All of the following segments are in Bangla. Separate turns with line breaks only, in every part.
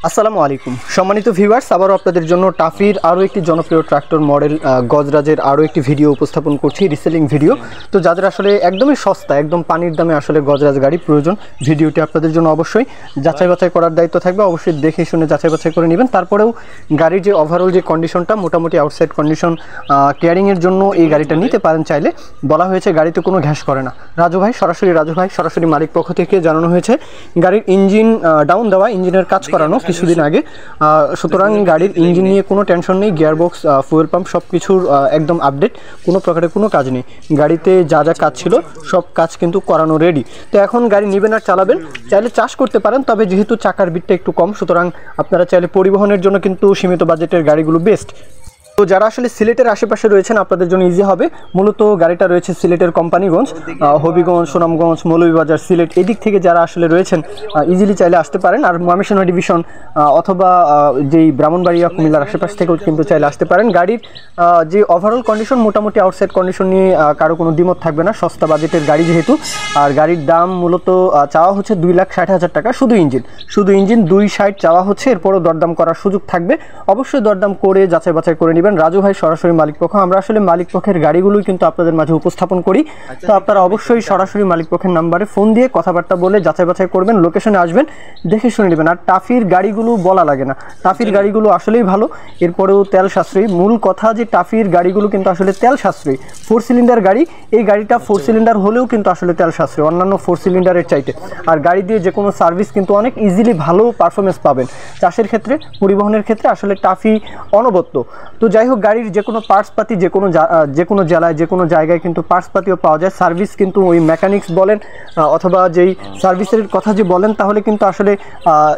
আসসালামু আলাইকুম সম্মানিত ভিউয়ার্স, আবারও আপনাদের জন্য টাফির আরও একটি জনপ্রিয় ট্রাক্টর মডেল গজরাজের আরও একটি ভিডিও উপস্থাপন করছি, রিসেলিং ভিডিও। তো যাদের আসলে একদমই সস্তা, একদম পানির দামে আসলে গজরাজ গাড়ি প্রয়োজন, ভিডিওটি আপনাদের জন্য অবশ্যই যাচাই বাছাই করার দায়িত্ব থাকবে। অবশ্যই দেখে শুনে যাচাই বাছাই করে নেবেন। তারপরেও গাড়ির যে ওভারঅল যে কন্ডিশনটা, মোটামুটি আউটসাইড কন্ডিশন কেয়ারিংয়ের জন্য এই গাড়িটা নিতে পারেন চাইলে। বলা হয়েছে গাড়িতে কোনো ঘ্যাস করে না। রাজু ভাই সরাসরি মালিক পক্ষ থেকে জানানো হয়েছে গাড়ির ইঞ্জিন ডাউন দেওয়া, ইঞ্জিনের কাজ করানো কিছুদিন আগে। সুতরাং গাড়ির ইঞ্জিন নিয়ে কোনো টেনশন নেই, গিয়ারবক্স, ফুয়েল পাম্প সব কিছুর একদম আপডেট, কোনো প্রকারের কোনো কাজ নেই। গাড়িতে যা যা কাজ ছিল সব কাজ কিন্তু করানো রেডি। তো এখন গাড়ি নেবেন আর চালাবেন, চাইলে চাষ করতে পারেন, তবে যেহেতু চাকার বিটটা একটু কম, সুতরাং আপনারা চাইলে পরিবহনের জন্য কিন্তু সীমিত বাজেটের গাড়িগুলো বেস্ট। তো যারা আসলে সিলেটের আশেপাশে রয়েছেন আপনাদের জন্য ইজি হবে। মূলত গাড়িটা রয়েছে সিলেটের কোম্পানিগঞ্জ, হবিগঞ্জ, সুনামগঞ্জ, মৌলভীবাজার, সিলেট, এদিক থেকে যারা আসলে রয়েছেন ইজিলি চাইলে আসতে পারেন। আর ময়মনসিংহ ডিভিশন অথবা যেই ব্রাহ্মণবাড়িয়া, কুমিল্লার আশেপাশ থেকেও কিন্তু চাইলে আসতে পারেন। গাড়ির যে ওভারঅল কন্ডিশন, মোটামুটি আউটসাইড কন্ডিশন নিয়ে কারো কোনো দ্বিমত থাকবে না, সস্তা বাজেটের গাড়ি যেহেতু। আর গাড়ির দাম মূলত চাওয়া হচ্ছে 2,60,000 টাকা, শুধু ইঞ্জিন 2,60,000 চাওয়া হচ্ছে। এরপরও দরদাম করার সুযোগ থাকবে, অবশ্যই দরদাম করে যাচাই বাছাই করে নেবেন। রাজু ভাই সরাসরি মালিক পক্ষ, আমরা আসলে মালিক পক্ষের গাড়িগুলোই কিন্তু আপনাদের মাঝে উপস্থাপন করি। তো আপনারা অবশ্যই সরাসরি মালিক পক্ষের নাম্বারে ফোন দিয়ে কথাবার্তা বলে যাচাই বাছাই করবেন, লোকেশনে আসবেন, দেখে শুনে নেবেন। আর টাফির গাড়িগুলো বলা লাগে না, টাফির গাড়িগুলো আসলেই ভালো। এরপরেও তেল সাশ্রয়ী, মূল কথা যে টাফির গাড়িগুলো কিন্তু আসলে তেল সাশ্রয়ী। 4 সিলিন্ডার গাড়ি, এই গাড়িটা 4 সিলিন্ডার হলেও কিন্তু আসলে তেল সাশ্রয়ী অন্যান্য 4 সিলিন্ডারের চাইতে। আর গাড়ি দিয়ে যে কোনো সার্ভিস কিন্তু অনেক ইজিলি ভালো পারফরমেন্স পাবেন। চাষের ক্ষেত্রে, পরিবহনের ক্ষেত্রে আসলে টাফি অনবদ্য। তো যাই হোক, গাড়ির যে কোনো পার্টসপাতি যে কোনো জেলায়, যে কোনো জায়গায় কিন্তু পার্টসপাতিও পাওয়া যায়। সার্ভিস কিন্তু ওই মেকানিক্স বলেন অথবা যেই সার্ভিসের কথা যে বলেন, তাহলে কিন্তু আসলে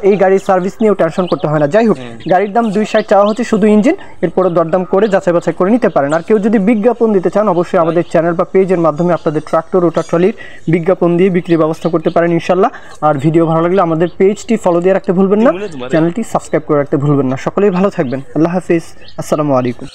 এই গাড়ির সার্ভিস নিয়েও টেনশন করতে হয় না। যাই হোক, গাড়ির দাম 2,60,000 চাওয়া হচ্ছে, শুধু ইঞ্জিন। এরপরে দরদাম করে যাচাই বাছাই করে নিতে পারেন। আর কেউ যদি বিজ্ঞাপন দিতে চান, অবশ্যই আমাদের চ্যানেল বা পেজের মাধ্যমে আপনাদের ট্রাক্টর, রোটার ট্রলির বিজ্ঞাপন দিয়ে বিক্রির ব্যবস্থা করতে পারেন ইনশাল্লাহ। আর ভিডিও ভালো লাগলে আমাদের পেজটি ফলো দিয়ে রাখতে ভুলবেন না, চ্যানেলটি সাবস্ক্রাইব করে রাখতে ভুলবেন না। সকলেই ভালো থাকবেন, আল্লাহ হাফিজ, আসসালামু আলাইকুম।